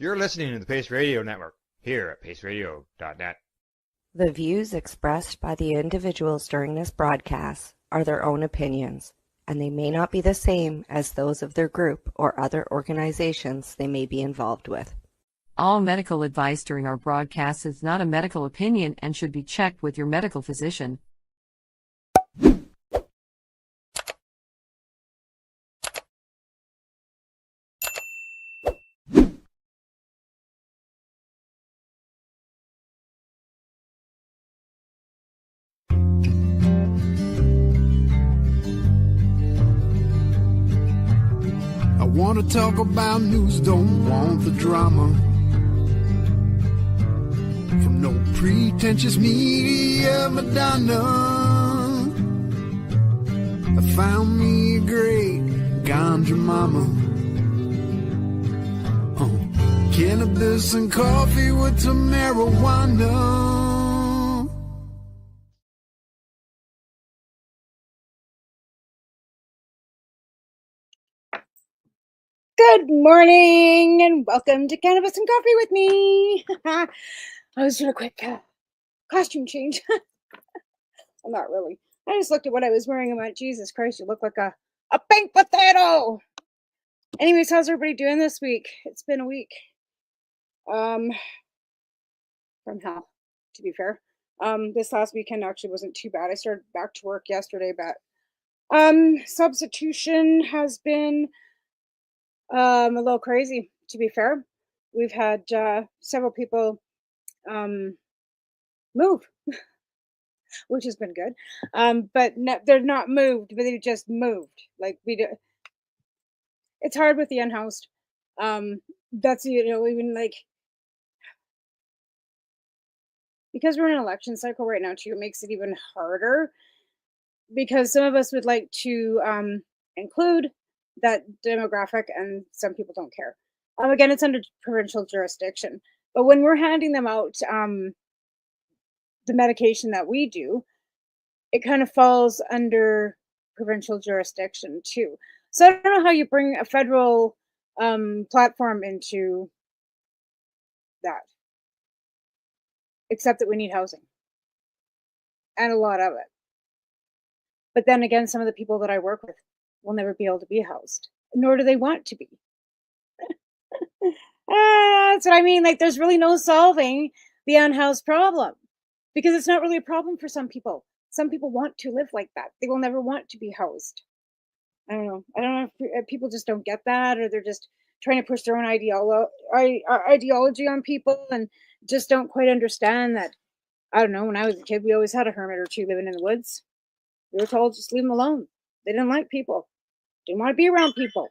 You're listening to the Pace Radio Network here at paceradio.net. The views expressed by the individuals during this broadcast are their own opinions, and they may not be the same as those of their group or other organizations they may be involved with. All medical advice during our broadcast is not a medical opinion and should be checked with your medical physician. I want to talk about news, don't want the drama. From no pretentious media Madonna. I found me a great ganja mama. Cannabis and coffee with some marijuana. Good morning and welcome to Cannabis and Coffee with me. I was doing a quick costume change. Well, not really. I just looked at what I was wearing and went, Jesus Christ, you look like a baked potato. Anyways, how's everybody doing this week? It's been a week. From hell, to be fair. This last weekend actually wasn't too bad. I started back to work yesterday, but substitution has been a little crazy, to be fair. We've had several people move, which has been good. But they're not moved, but they just moved. Like we do. It's hard with the unhoused. That's, even like, because we're in an election cycle right now too, it makes it even harder because some of us would like to include that demographic and some people don't care. Again, it's under provincial jurisdiction, but when we're handing them out the medication that we do, it kind of falls under provincial jurisdiction too. So I don't know how you bring a federal platform into that, except that we need housing and a lot of it. But then again, some of the people that I work with will never be able to be housed, nor do they want to be. That's what I mean. Like, there's really no solving the unhoused problem because it's not really a problem for some people. Some people want to live like that. They will never want to be housed. I don't know if people just don't get that, or they're just trying to push their own ideology on people and just don't quite understand that. I don't know. When I was a kid, we always had a hermit or two living in the woods. We were told just leave them alone. They didn't like people. Didn't want to be around people.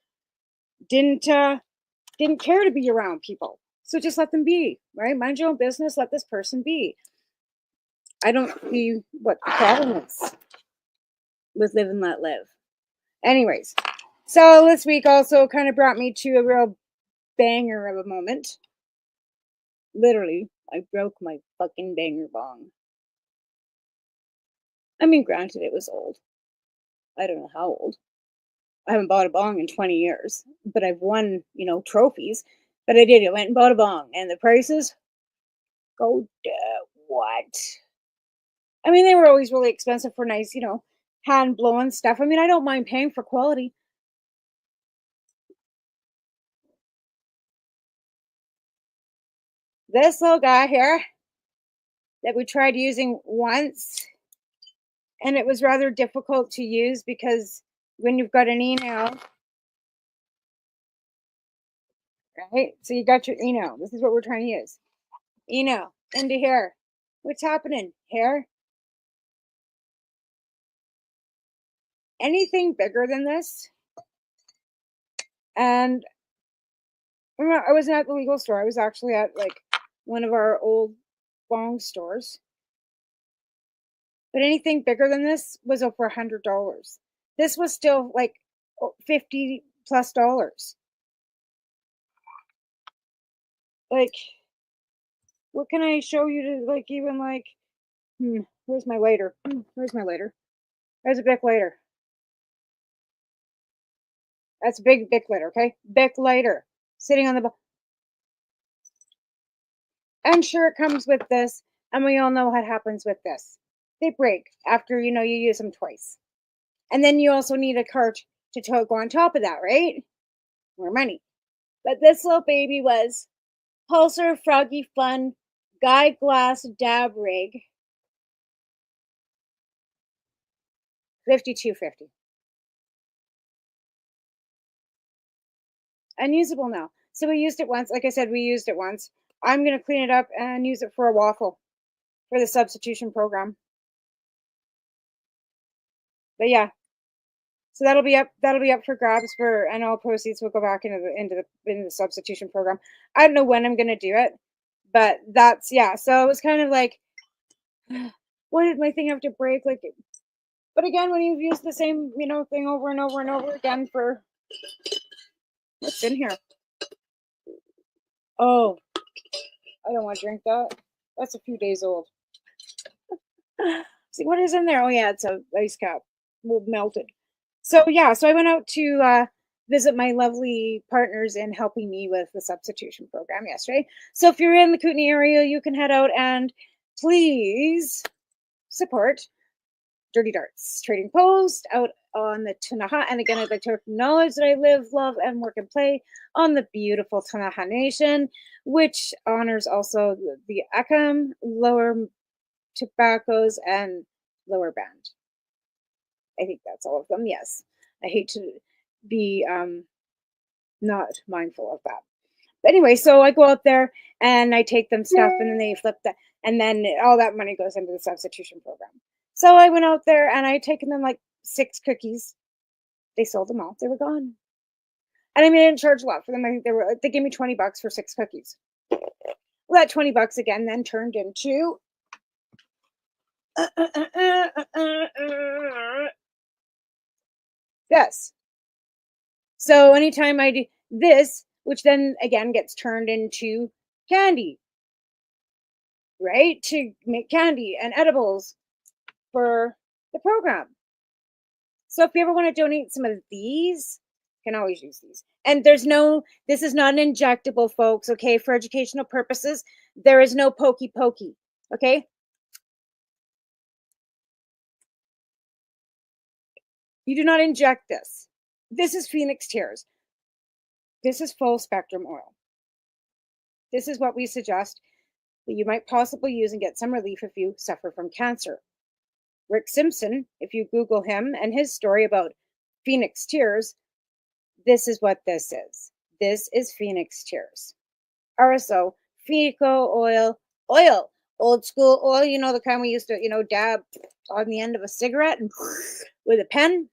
Didn't care to be around people. So just let them be, right? Mind your own business. Let this person be. I don't see what the problem is with live and let live. Anyways, so this week also kind of brought me to a real banger of a moment. Literally, I broke my fucking banger bong. I mean, granted, it was old. I don't know how old. I haven't bought a bong in 20 years, but I've won, trophies. But I did. I went and bought a bong, and the prices go to what? I mean, they were always really expensive for nice, hand blowing stuff. I mean, I don't mind paying for quality. This little guy here that we tried using once, and it was rather difficult to use because when you've got an email, right? So you got your email. This is what we're trying to use. Email into here. What's happening here? Anything bigger than this? And I wasn't at the legal store. I was actually at like one of our old bong stores. But anything bigger than this was over $100. This was still like $50+ dollars. Like, what can I show you to like even like? Where's my lighter? Where's my lighter? There's a Bic lighter. That's a big Bic lighter, okay? Bic lighter sitting on the. And sure, it comes with this, and we all know what happens with this. They break after, you use them twice. And then you also need a cart to go on top of that, right? More money. But this little baby was Pulsar Froggy Fun Guy Glass Dab Rig, $52.50. Unusable now. So we used it once. Like I said, we used it once. I'm going to clean it up and use it for a waffle for the substitution program. But yeah, so that'll be up for grabs and all proceeds will go back into the substitution program. I don't know when I'm going to do it, but that's, yeah. So it was kind of like, why did my thing have to break? Like, but again, when you've used the same, thing over and over and over again for, what's in here? Oh, I don't want to drink that. That's a few days old. See, what is in there? Oh yeah, it's a ice cap. Well, melted. So yeah, so I went out to visit my lovely partners in helping me with the substitution program yesterday. So if you're in the Kootenay area, you can head out and please support Dirty Darts Trading Post out on the Tunaha. And again, I'd like to acknowledge that I live, love, and work and play on the beautiful Tunaha Nation, which honors also the Akam, Lower Tobaccos, and Lower Band. I think that's all of them. Yes. I hate to be not mindful of that. But anyway, so I go out there and I take them stuff and then they flip that. And then all that money goes into the substitution program. So I went out there and I had taken them like 6 cookies. They sold them all. They were gone. And I mean, I didn't charge a lot for them. I think they gave me $20 for 6 cookies. Well, that $20 again then turned into this. So anytime I do this, which then again gets turned into candy, right? To make candy and edibles for the program. So if you ever want to donate some of these, you can always use these. And this is not an injectable, folks, okay? For educational purposes, there is no pokey, okay? You do not inject this. This is Phoenix Tears. This is full spectrum oil. This is what we suggest that you might possibly use and get some relief if you suffer from cancer. Rick Simpson, if you Google him and his story about Phoenix Tears, this is what this is. This is Phoenix Tears. RSO, fecal oil, old school oil, the kind we used to, dab on the end of a cigarette and with a pen.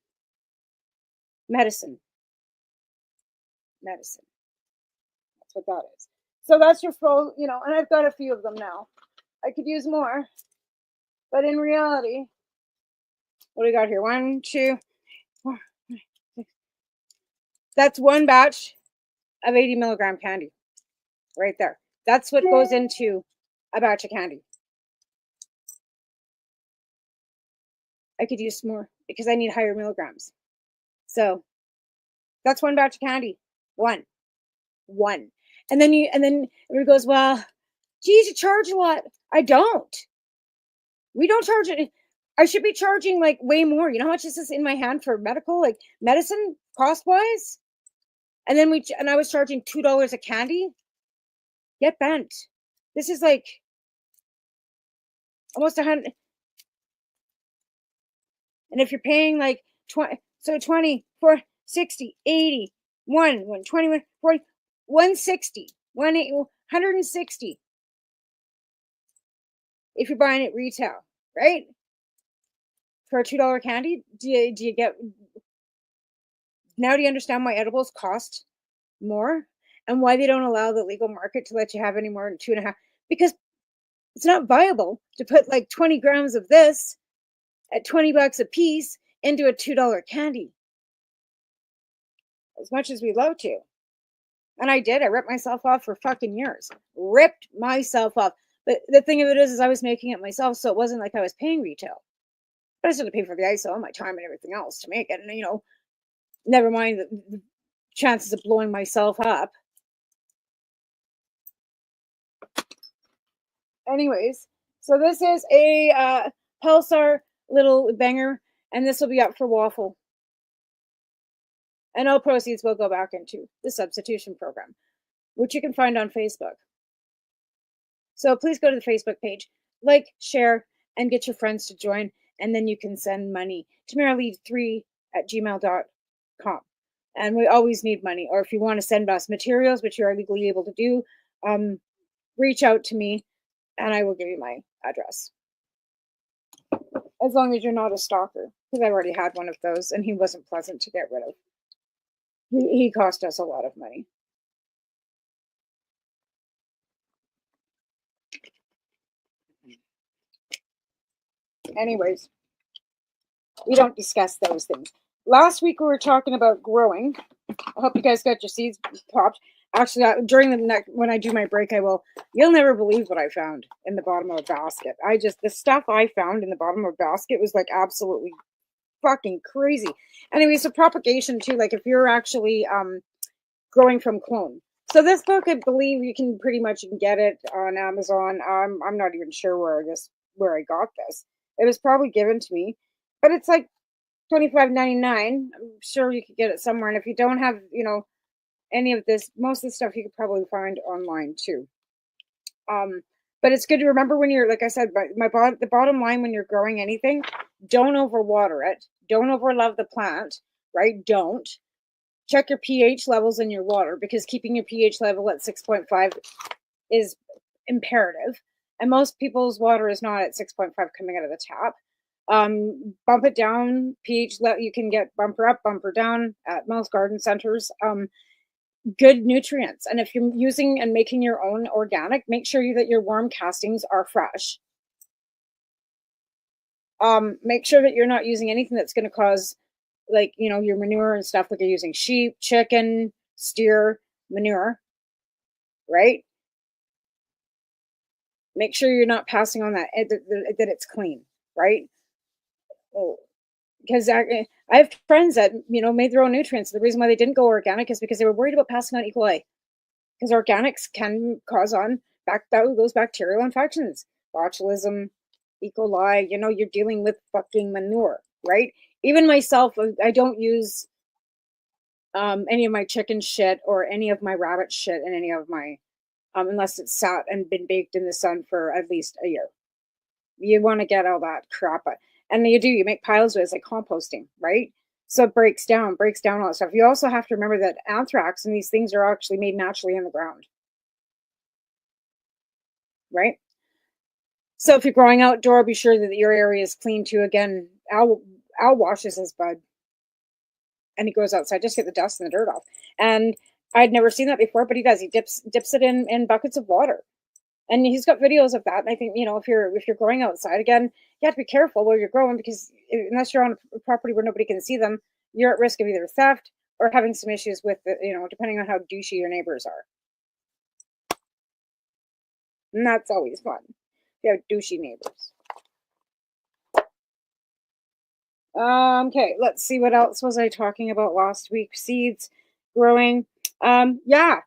Medicine. That's what that is. So that's your full, and I've got a few of them now. I could use more, but in reality, what do we got here? 1, 2, 4, 5, 6. That's one batch of 80 milligram candy right there. That's what goes into a batch of candy. I could use more because I need higher milligrams. So that's one batch of candy. One. And then everybody goes, well, geez, you charge a lot. I don't. We don't charge it. I should be charging like way more. You know how much is this in my hand for medical, like medicine cost wise? And then I was charging $2 a candy. Get bent. This is like almost 100. And if you're paying like 20, so 20, 4, 60, 80, 120, 40, 160, 160. If you're buying it retail, right? For a $2 candy, do you get, now do you understand why edibles cost more and why they don't allow the legal market to let you have any more than 2.5? Because it's not viable to put like 20 grams of this at $20 a piece into a $2 candy. As much as we love to. And I did. I ripped myself off for fucking years. Ripped myself off. But the thing of it is I was making it myself, so it wasn't like I was paying retail. But I still had to pay for the ISO, my time, and everything else to make it. And, never mind the chances of blowing myself up. Anyways, so this is a Pulsar little banger, and this will be up for waffle. And all proceeds will go back into the substitution program, which you can find on Facebook. So please go to the Facebook page, like, share, and get your friends to join, and then you can send money to marilead3@gmail.com. And we always need money. Or if you want to send us materials, which you are legally able to do, reach out to me, and I will give you my address. As long as you're not a stalker, because I already had one of those, and he wasn't pleasant to get rid of. He cost us a lot of money. Anyways, we don't discuss those things. Last week we were talking about growing. I hope you guys got your seeds popped. Actually, during the next, when I do my break, I will. You'll never believe what I found in the bottom of a basket. The stuff I found in the bottom of a basket was like absolutely fucking crazy. Anyway, so propagation too, like if you're actually growing from clone. So this book, I believe you can pretty much get it on Amazon. I'm not even sure where I got this. It was probably given to me, but it's like $25.99. I'm sure you could get it somewhere. And if you don't have, any of this, most of the stuff you could probably find online too. But it's good to remember when you're, like I said, the bottom line when you're growing anything, don't overwater it. Don't overlove the plant, right? Don't. Check your pH levels in your water, because keeping your pH level at 6.5 is imperative. And most people's water is not at 6.5 coming out of the tap. Bump it down, pH level. You can get bumper up, bumper down at most garden centers. Good nutrients. And if you're using and making your own organic, make sure that your worm castings are fresh. Make sure that you're not using anything that's going to cause, like, your manure and stuff, like you're using sheep, chicken, steer manure, right? Make sure you're not passing on that it's clean, right? Because I have friends that, made their own nutrients. The reason why they didn't go organic is because they were worried about passing on E. coli. Because organics can cause on those bacterial infections, botulism, E. coli. You're dealing with fucking manure, right? Even myself, I don't use any of my chicken shit or any of my rabbit shit in any of my, unless it's sat and been baked in the sun for at least a year. You want to get all that crap out. And you make piles of it. It's like composting, right? So it breaks down all that stuff. You also have to remember that anthrax and these things are actually made naturally in the ground, right? So if you're growing outdoor, be sure that your area is clean too. Again, Al washes his bud, and he goes outside, just get the dust and the dirt off. And I'd never seen that before, but he does. He dips it in buckets of water. And he's got videos of that. And I think, if you're growing outside, again, you have to be careful where you're growing, because unless you're on a property where nobody can see them, you're at risk of either theft or having some issues with, depending on how douchey your neighbors are. And that's always fun. You have douchey neighbors. Okay, let's see, what else was I talking about last week? Seeds, growing. Yeah.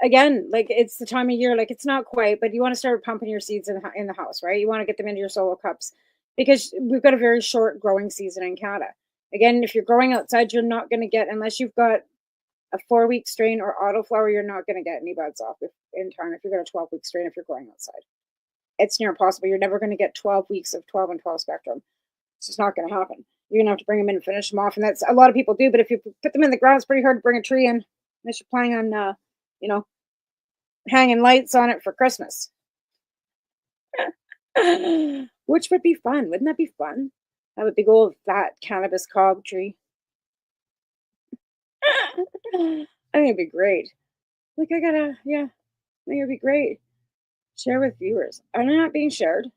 Again, like, it's the time of year, like, it's not quite, but you want to start pumping your seeds in the house, right? You want to get them into your solo cups, because we've got a very short growing season in Canada. Again, if you're growing outside, you're not going to get, unless you've got a 4-week strain or autoflower, you're not going to get any buds off in time if you've got a 12-week strain if you're growing outside. It's near impossible. You're never going to get 12 weeks of 12 and 12 spectrum. It's just not going to happen. You're going to have to bring them in and finish them off, and that's a lot of people do, but if you put them in the ground, it's pretty hard to bring a tree in unless you're planning on, hanging lights on it for Christmas. Which would be fun. Wouldn't that be fun? Have a big old fat cannabis cob tree. I think it'd be great. Like, I think it'd be great. Share with viewers. Am I not being shared?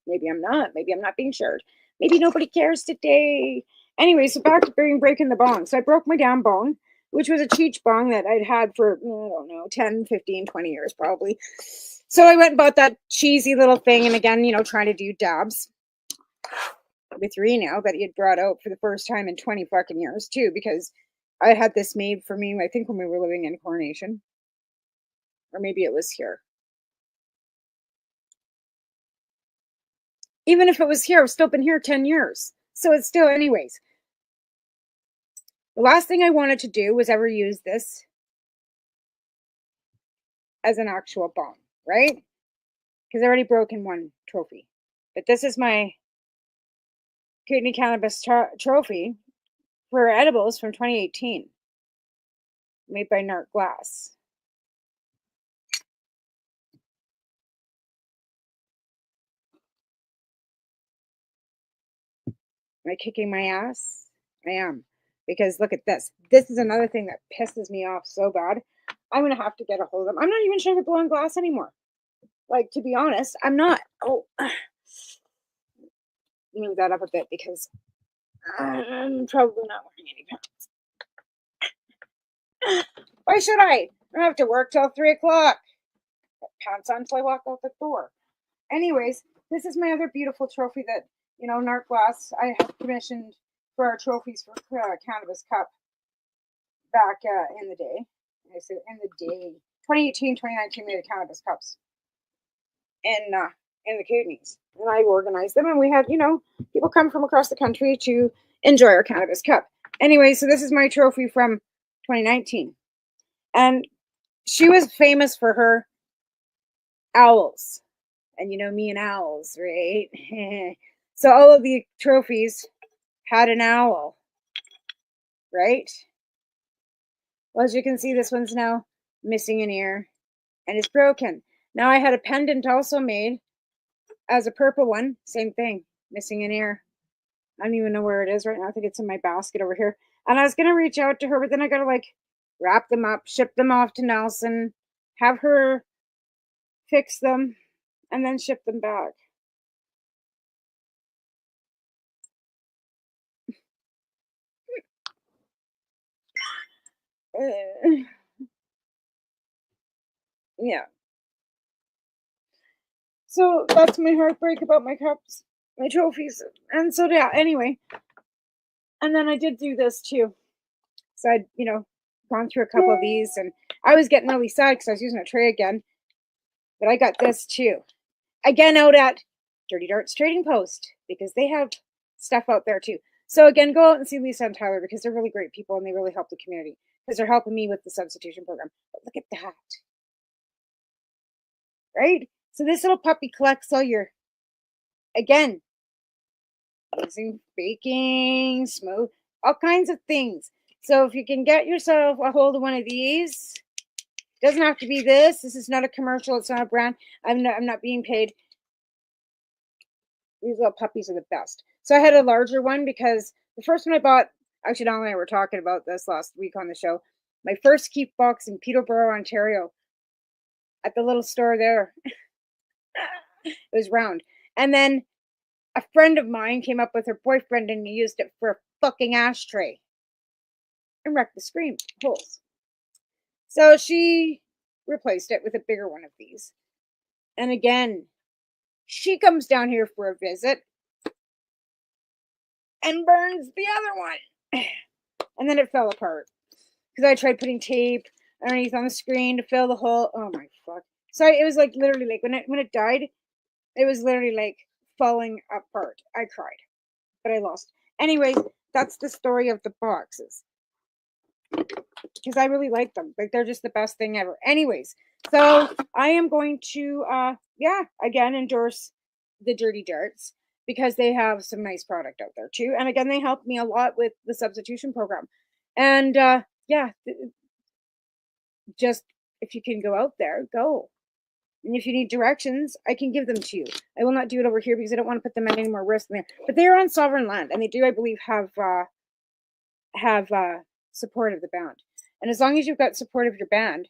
Maybe I'm not. Maybe I'm not being shared. Maybe nobody cares today. Anyway, so back to breaking the bong. So I broke my damn bong, which was a cheech bong that I'd had for, I don't know, 10, 15, 20 years probably. So I went and bought that cheesy little thing, and again, trying to do dabs with Reno that he had brought out for the first time in 20 fucking years too, because I had this made for me, I think, when we were living in Coronation. Or maybe it was here. Even if it was here, I've still been here 10 years. So it's still, anyways. The last thing I wanted to do was ever use this as an actual bomb, right? Because I already broken one trophy. But this is my Kootenai Cannabis trophy for edibles from 2018, made by Nart Glass. Am I kicking my ass? I am. Because look at this. This is another thing that pisses me off so bad. I'm going to have to get a hold of them. I'm not even sure they're blowing glass anymore. Like, to be honest, I'm not. Oh, move that up a bit because I'm probably not wearing any pants. Why should I? I don't have to work till 3 o'clock. Put pants on until I walk out the door. Anyways, this is my other beautiful trophy that, Nart Glass, I have commissioned for our trophies for Cannabis Cup back in the day. I said in the day. 2018, 2019, we had Cannabis Cups in the Kootenays. And I organized them, and we had, people come from across the country to enjoy our Cannabis Cup. Anyway, so this is my trophy from 2019. And she was famous for her owls. And me and owls, right? So all of the trophies had an owl, right? Well, as you can see, this one's now missing an ear and it's broken. Now I had a pendant also made as a purple one. Same thing, missing an ear. I don't even know where it is right now. I think it's in my basket over here. And I was going to reach out to her, but then I got to wrap them up, ship them off to Nelson, have her fix them, and then ship them back. Yeah. So that's my heartbreak about my cups, my trophies. And so, yeah, anyway. And then I did do this too. So I'd, gone through a couple of these, and I was getting really sad because I was using a tray again. But I got this too. Again, out at Dirty Darts Trading Post, because they have stuff out there too. So again, go out and see Lisa and Tyler, because they're really great people and they really help the community, because they're helping me with the substitution program. But look at that. Right? So this little puppy collects all your, again, using baking, smoke, all kinds of things. So if you can get yourself a hold of one of these, doesn't have to be this. This is not a commercial. It's not a brand. I'm not being paid. These little puppies are the best. So I had a larger one because the first one I bought, actually, Don and I were talking about this last week on the show. My first keep box in Peterborough, Ontario, at the little store there. It was round. And then a friend of mine came up with her boyfriend and he used it for a fucking ashtray and wrecked the screen holes. So she replaced it with a bigger one of these. And again, she comes down here for a visit and burns the other one. And then it fell apart because I tried putting tape underneath on the screen to fill the hole. Oh my fuck. So it was literally when it died, it was literally falling apart. I cried, but I lost. Anyways, that's the story of the boxes. Because I really like them. They're just the best thing ever. Anyways, so I am going to again endorse the Dirty Darts because they have some nice product out there too. And again, they helped me a lot with the substitution program. And just if you can go out there, go. And if you need directions, I can give them to you. I will not do it over here because I don't want to put them at any more risk than there. But they are on sovereign land, and they do, I believe, have support of the band. And as long as you've got support of your band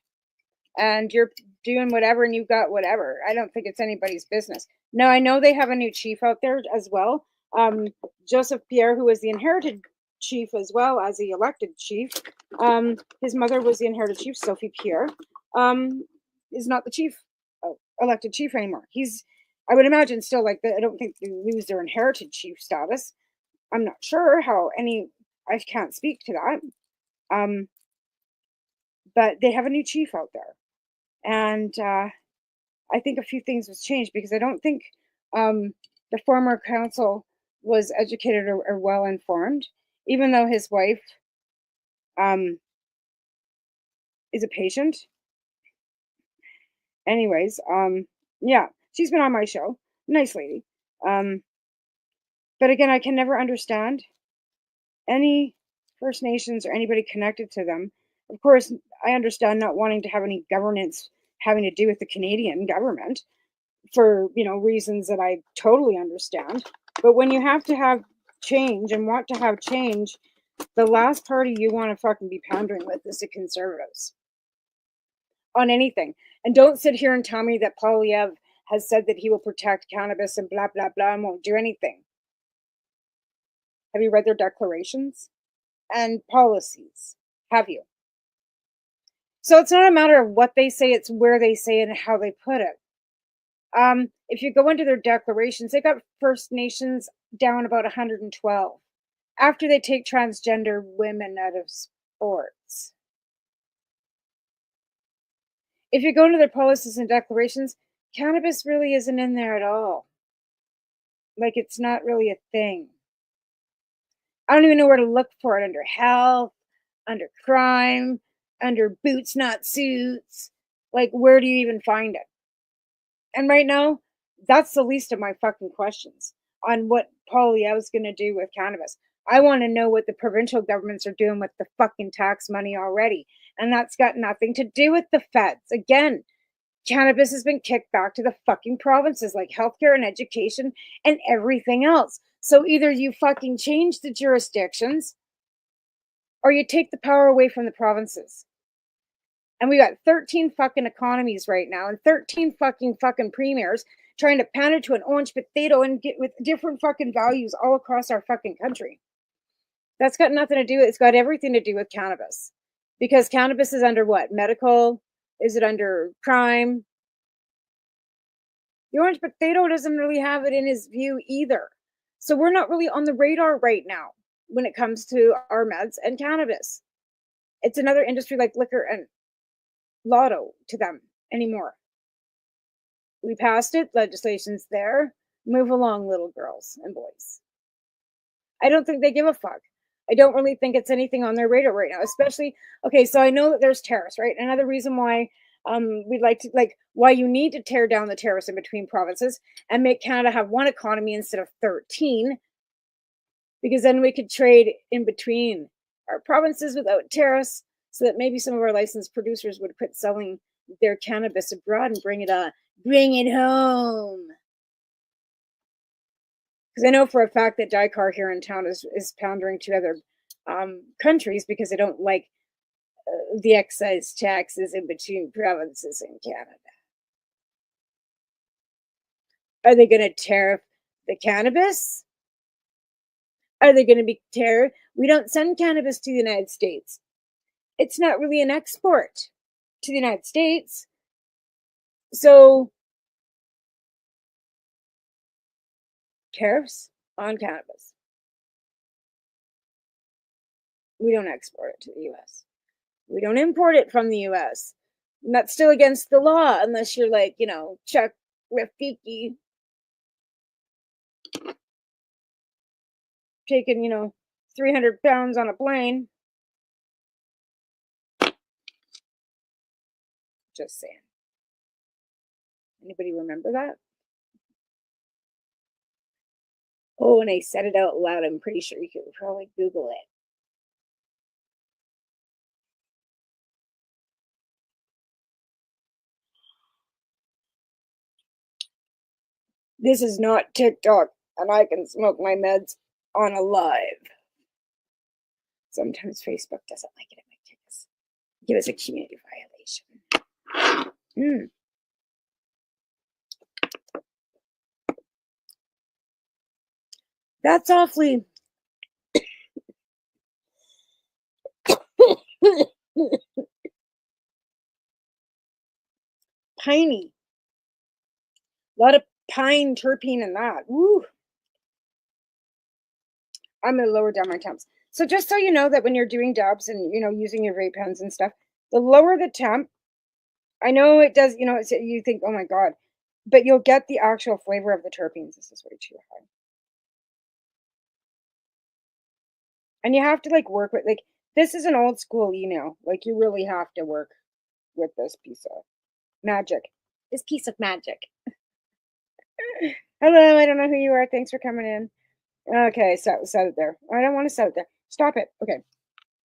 and you're doing whatever and you've got whatever, I don't think it's anybody's business. Now, I know they have a new chief out there as well. Joseph Pierre, who was the inherited chief as well as the elected chief. His mother was the inherited chief, Sophie Pierre, is not the chief, elected chief anymore. He's, I would imagine, still I don't think they lose their inherited chief status. I'm not sure how I can't speak to that. But they have a new chief out there. And I think a few things was changed because I don't think the the former counsel was educated or well informed, even though his wife is a patient. Anyways, yeah, she's been on my show. Nice lady. But again, I can never understand any First Nations or anybody connected to them. Of course, I understand not wanting to have any governance having to do with the Canadian government for, reasons that I totally understand. But when you have to have change and want to have change, the last party you want to fucking be pandering with is the Conservatives on anything. And don't sit here and tell me that Poilievre has said that he will protect cannabis and blah, blah, blah, and won't do anything. Have you read their declarations and policies? Have you? So it's not a matter of what they say, it's where they say it and how they put it. If you go into their declarations, they got First Nations down about 112 after they take transgender women out of sports. If you go into their policies and declarations, cannabis really isn't in there at all. Like, it's not really a thing. I don't even know where to look for it. Under health, under crime, under boots, not suits. Like, where do you even find it? And right now, that's the least of my fucking questions on what Poilievre's going to do with cannabis. I want to know what the provincial governments are doing with the fucking tax money already. And that's got nothing to do with the feds. Again, cannabis has been kicked back to the fucking provinces, like healthcare and education and everything else. So either you fucking change the jurisdictions or you take the power away from the provinces. And we got 13 fucking economies right now and 13 fucking premiers trying to pander to an orange potato and get with different fucking values all across our fucking country. That's got nothing to do with, it's got everything to do with cannabis. Because cannabis is under what? Medical? Is it under crime? The orange potato doesn't really have it in his view either. So we're not really on the radar right now when it comes to our meds and cannabis. It's another industry like liquor and lotto to them anymore. We passed it, legislation's there. Move along, little girls and boys. I don't think they give a fuck. I don't really think it's anything on their radar right now, especially, okay, so I know that there's tariffs, right? Another reason why we'd like to, why you need to tear down the tariffs in between provinces and make Canada have one economy instead of 13, because then we could trade in between our provinces without tariffs, so that maybe some of our licensed producers would quit selling their cannabis abroad and bring it home. Because I know for a fact that Dykar here in town is pandering to other countries because they don't like the excise taxes in between provinces in Canada. Are they going to tariff the cannabis? Are they going to be tariff? We don't send cannabis to the United States. It's not really an export to the United States. So, tariffs on cannabis. We don't export it to the U.S. We don't import it from the U.S. And that's still against the law unless you're like, Chuck Rafiki taking, 300 pounds on a plane. Just saying. Anybody remember that? Oh, and I said it out loud. I'm pretty sure you could probably Google it. This is not TikTok, and I can smoke my meds on a live. Sometimes Facebook doesn't like it. It might give us a community violation. That's awfully piney. A lot of pine terpene in that. Woo. I'm going to lower down my temps. So just so you know that when you're doing dabs and, using your vape pens and stuff, the lower the temp, I know it does, you think, oh my God, but you'll get the actual flavor of the terpenes. This is way too high. And you have to like work with, like, this is an old school email. Like, you really have to work with this piece of magic. This piece of magic. Hello, I don't know who you are. Thanks for coming in. Okay, set it there. I don't want to set it there. Stop it. Okay.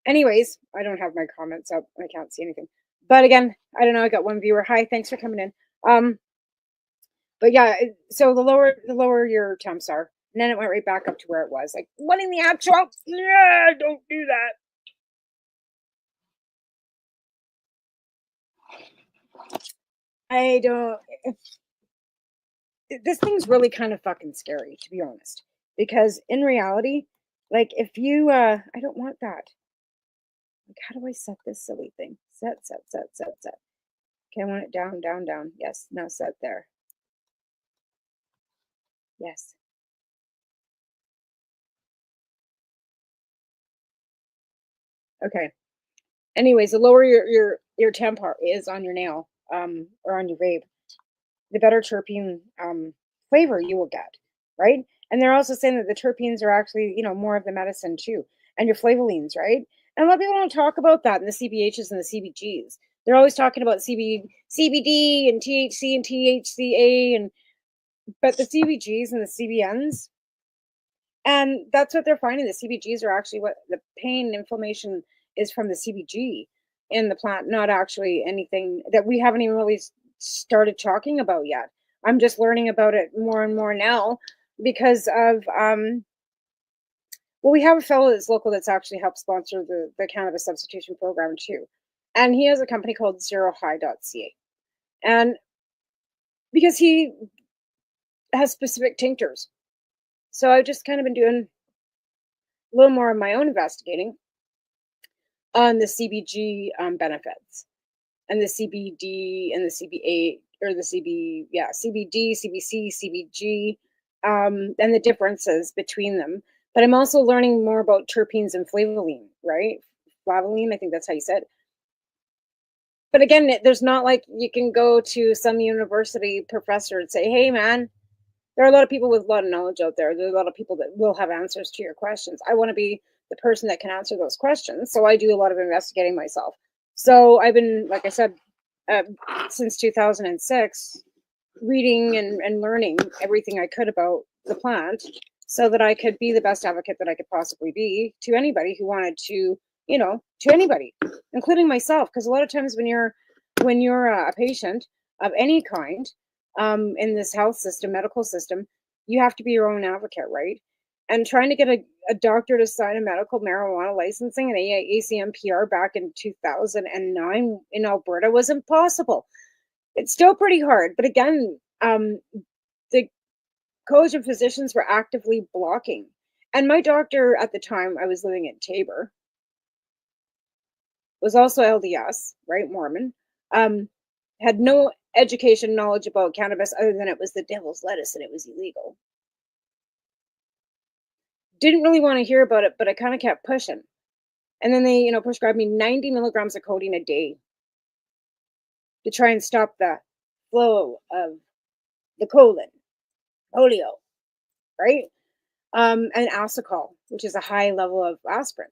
Anyways, I don't have my comments up. I can't see anything. But again, I don't know. I got one viewer. Hi, thanks for coming in. But yeah, so the lower your temps are, and then it went right back up to where it was. Like, what in the actual? Yeah, don't do that. I don't. This thing's really kind of fucking scary, to be honest. Because in reality, like, if you, I don't want that. Like, how do I set this silly thing? Set. Okay, I want it down, down, down. Yes, now set there. Yes. Okay. Anyways, the lower your temp is on your nail, or on your vape, the better terpene flavor you will get, right? And they're also saying that the terpenes are actually, more of the medicine too, and your flavolines, right? And a lot of people don't talk about that in the CBHs and the CBGs. They're always talking about CBD and THC and THCA, but the CBGs and the CBNs, and that's what they're finding. The CBGs are actually what the pain and inflammation is from the CBG in the plant, not actually anything that we haven't even really started talking about yet. I'm just learning about it more and more now because of well, we have a fellow that's local that's actually helped sponsor the cannabis substitution program too. And he has a company called zerohigh.ca. And because he has specific tinctures. So I've just kind of been doing a little more of my own investigating on the CBG benefits and the CBD and the CB8 or the CBD, CBC, CBG, and the differences between them. But I'm also learning more about terpenes and flavoline, right? Flavoline, I think that's how you said it. But again, there's not like you can go to some university professor and say, hey, man, there are a lot of people with a lot of knowledge out there. There's a lot of people that will have answers to your questions. I want to be the person that can answer those questions. So I do a lot of investigating myself. So I've been, like I said, since 2006, reading and learning everything I could about the plant so that I could be the best advocate that I could possibly be to anybody who wanted to, to anybody, including myself. Because a lot of times when you're a patient of any kind, in this health system, medical system, you have to be your own advocate, right? And trying to get a doctor to sign a medical marijuana licensing and ACMPR back in 2009 in Alberta was impossible. It's still pretty hard, but again, the College of Physicians were actively blocking. And my doctor at the time, I was living in Tabor, was also LDS, right, Mormon, had no education knowledge about cannabis other than it was the devil's lettuce and it was illegal. Didn't really want to hear about it, but I kind of kept pushing. And then they, prescribed me 90 milligrams of codeine a day to try and stop the flow of the polio, right? And Asacol, which is a high level of aspirin.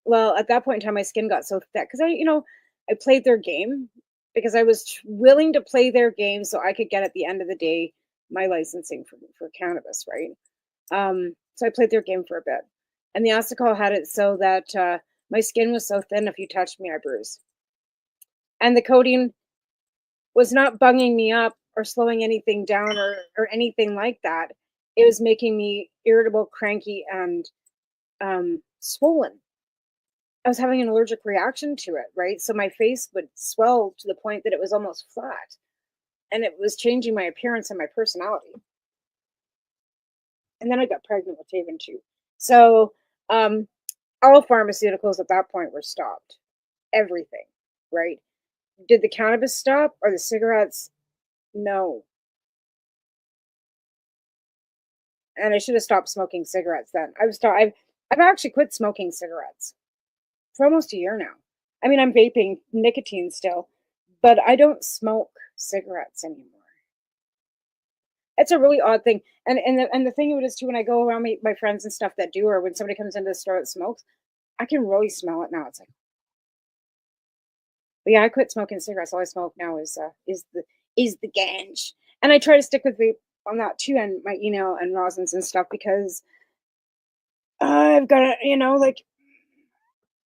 Well, at that point in time, my skin got so thick because I played their game because I was willing to play their game so I could get at the end of the day my licensing for cannabis, right? So I played their game for a bit, and the Asacol had it so that my skin was so thin if you touched me, I bruise. And the codeine was not bunging me up or slowing anything down or anything like that. It was making me irritable, cranky, and swollen. I was having an allergic reaction to it, right? So my face would swell to the point that it was almost flat. And it was changing my appearance and my personality. And then I got pregnant with Taven too. So all pharmaceuticals at that point were stopped. Everything, right? Did the cannabis stop or the cigarettes? No. And I should have stopped smoking cigarettes then. I've actually quit smoking cigarettes for almost a year now. I mean, I'm vaping nicotine still, but I don't smoke cigarettes anymore. It's a really odd thing. And the thing of it is too, when I go around my friends and stuff that do, or when somebody comes into the store that smokes, I can really smell it now. It's like, but yeah, I quit smoking cigarettes. All I smoke now is the ganj, and I try to stick with vape on that too, and my and rosins and stuff, because I've got to, like,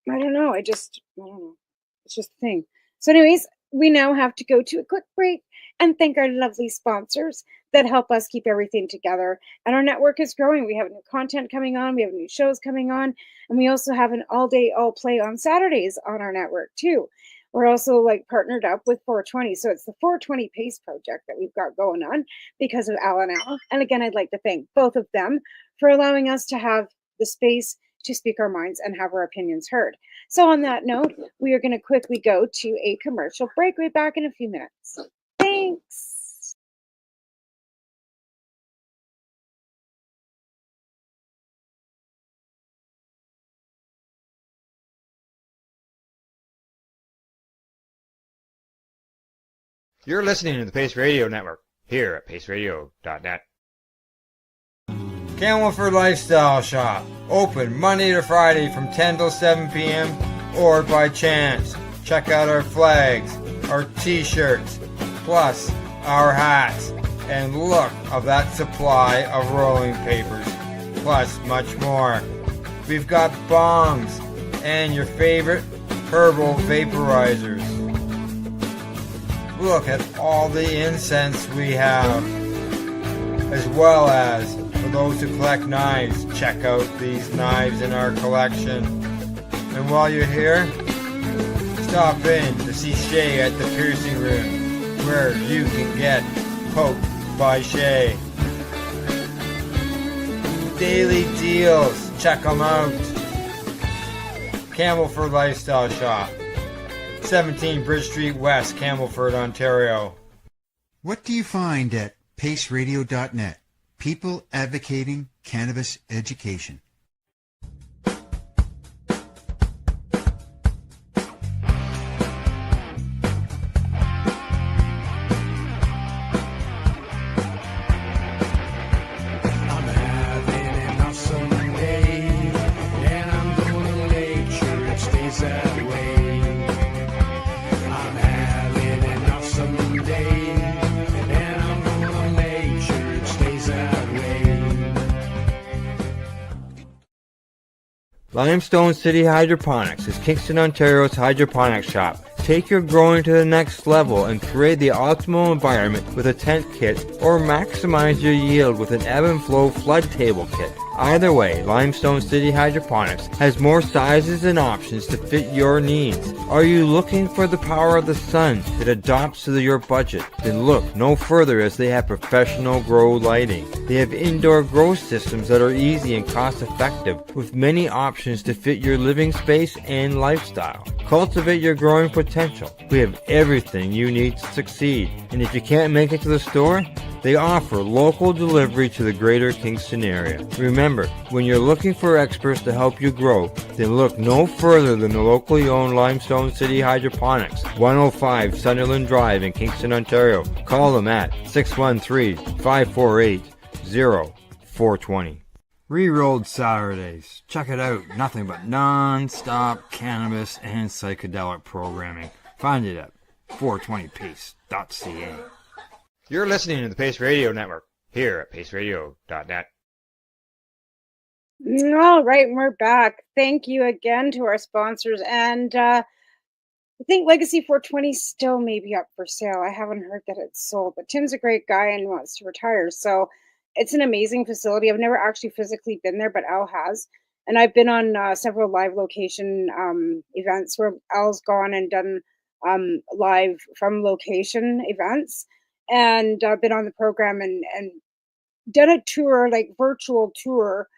I don't know. I don't know. It's just a thing. So, anyways, we now have to go to a quick break and thank our lovely sponsors that help us keep everything together. And our network is growing. We have new content coming on. We have new shows coming on. And we also have an all day, all play on Saturdays on our network too. We're also like partnered up with 420. So it's the 420 Pace project that we've got going on because of Alan Al. And again, I'd like to thank both of them for allowing us to have the space to speak our minds and have our opinions heard. So on that note, we are going to quickly go to a commercial break. We'll be back in a few minutes. Thanks. You're listening to the Pace Radio Network here at paceradio.net. Camelford Lifestyle Shop, open Monday to Friday from 10 till 7 p.m. or by chance. Check out our flags, our t-shirts, plus our hats, and look of that supply of rolling papers, plus much more. We've got bongs and your favorite herbal vaporizers. Look at all the incense we have, as well as for those who collect knives, check out these knives in our collection. And while you're here, stop in to see Shay at the piercing room, where you can get poked by Shay. Daily deals, check them out. Camelford Lifestyle Shop, 17 Bridge Street West, Camelford, Ontario. What do you find at paceradio.net? People advocating cannabis education. Limestone City Hydroponics is Kingston, Ontario's hydroponics shop. Take your growing to the next level and create the optimal environment with a tent kit, or maximize your yield with an ebb and flow flood table kit. Either way, Limestone City Hydroponics has more sizes and options to fit your needs. Are you looking for the power of the sun that adapts to your budget? Then look no further, as they have professional grow lighting. They have indoor grow systems that are easy and cost effective, with many options to fit your living space and lifestyle. Cultivate your growing potential. We have everything you need to succeed. And if you can't make it to the store, they offer local delivery to the greater Kingston area. Remember, when you're looking for experts to help you grow, then look no further than the locally owned Limestone City Hydroponics, 105 Sunderland Drive in Kingston, Ontario. Call them at 613-548-0420. Rerolled Saturdays. Check it out. Nothing but non-stop cannabis and psychedelic programming. Find it at 420pace.ca. You're listening to the Pace Radio Network here at paceradio.net. All right, we're back. Thank you again to our sponsors. And I think Legacy 420 still may be up for sale. I haven't heard that it's sold, but Tim's a great guy and wants to retire. So it's an amazing facility. I've never actually physically been there, but Al has. And I've been on several live location events where Al's gone and done live from location events. And I've been on the program and done a tour, like virtual tour,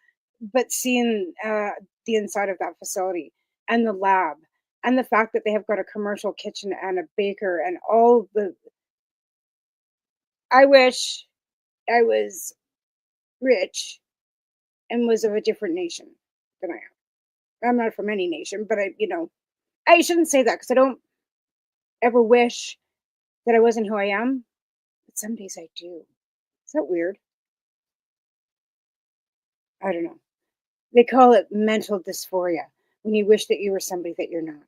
but seeing the inside of that facility and the lab and the fact that they have got a commercial kitchen and a baker and all the. I wish I was rich and was of a different nation than I am. I'm not from any nation, but I shouldn't say that because I don't ever wish that I wasn't who I am. But some days I do. Is that weird? I don't know. They call it mental dysphoria when you wish that you were somebody that you're not.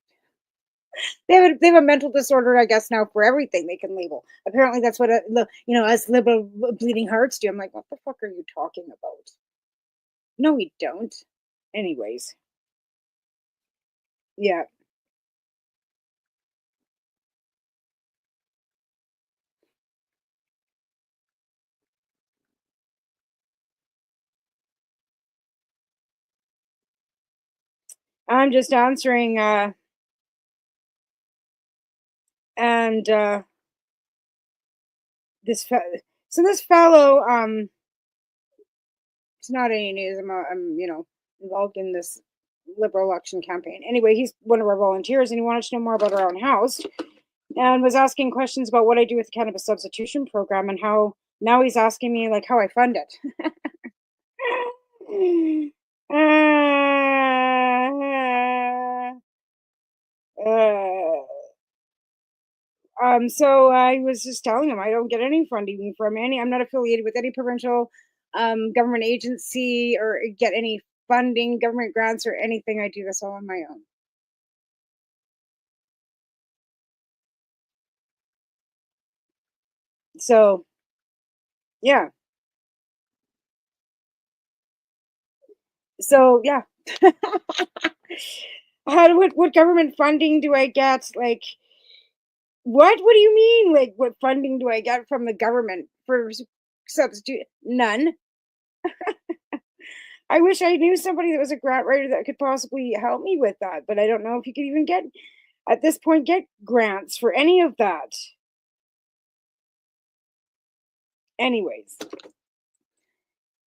They have a mental disorder, I guess, now for everything they can label. Apparently, that's what us liberal bleeding hearts do. I'm like, what the fuck are you talking about? No, we don't. Anyways, yeah. I'm just answering, and this fellow, it's not any news. I'm involved in this liberal election campaign. Anyway, he's one of our volunteers, and he wanted to know more about our own house, and was asking questions about what I do with the cannabis substitution program, and how now he's asking me like how I fund it. So I was just telling him I don't get any funding from any. I'm not affiliated with any provincial government agency or get any funding, government grants, or anything. I do this all on my own. So, yeah. So, yeah. What government funding do I get? Like, what? What do you mean? Like, what funding do I get from the government for substitute? None. I wish I knew somebody that was a grant writer that could possibly help me with that, but I don't know if you could even at this point, get grants for any of that. Anyways,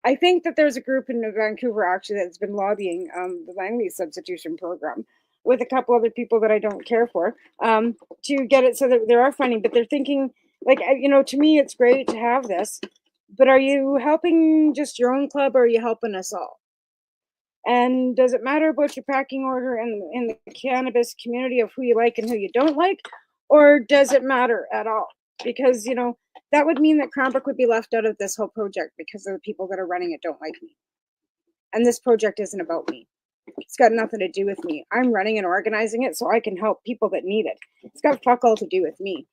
I think that there's a group in Vancouver actually that's been lobbying the land lease substitution program with a couple other people that I don't care for to get it so that there are funding, but they're thinking like, to me, it's great to have this, but are you helping just your own club or are you helping us all? And does it matter about your packing order in the cannabis community of who you like and who you don't like? Or does it matter at all? Because, that would mean that Cranbrook would be left out of this whole project because of the people that are running it don't like me. And this project isn't about me. It's got nothing to do with me. I'm running and organizing it so I can help people that need it. It's got fuck all to do with me.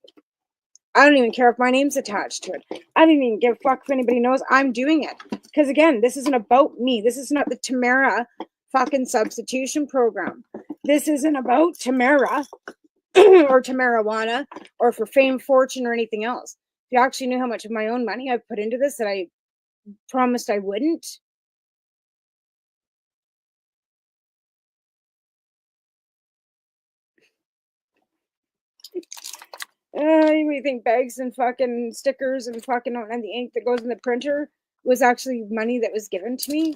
I don't even care if my name's attached to it. I don't even give a fuck if anybody knows I'm doing it. Because again, this isn't about me. This is not the Tamara fucking substitution program. This isn't about Tamara or Tamarjuana or for fame, fortune, or anything else. If you actually knew how much of my own money I've put into this that I promised I wouldn't. You think bags and fucking stickers and fucking and the ink that goes in the printer was actually money that was given to me?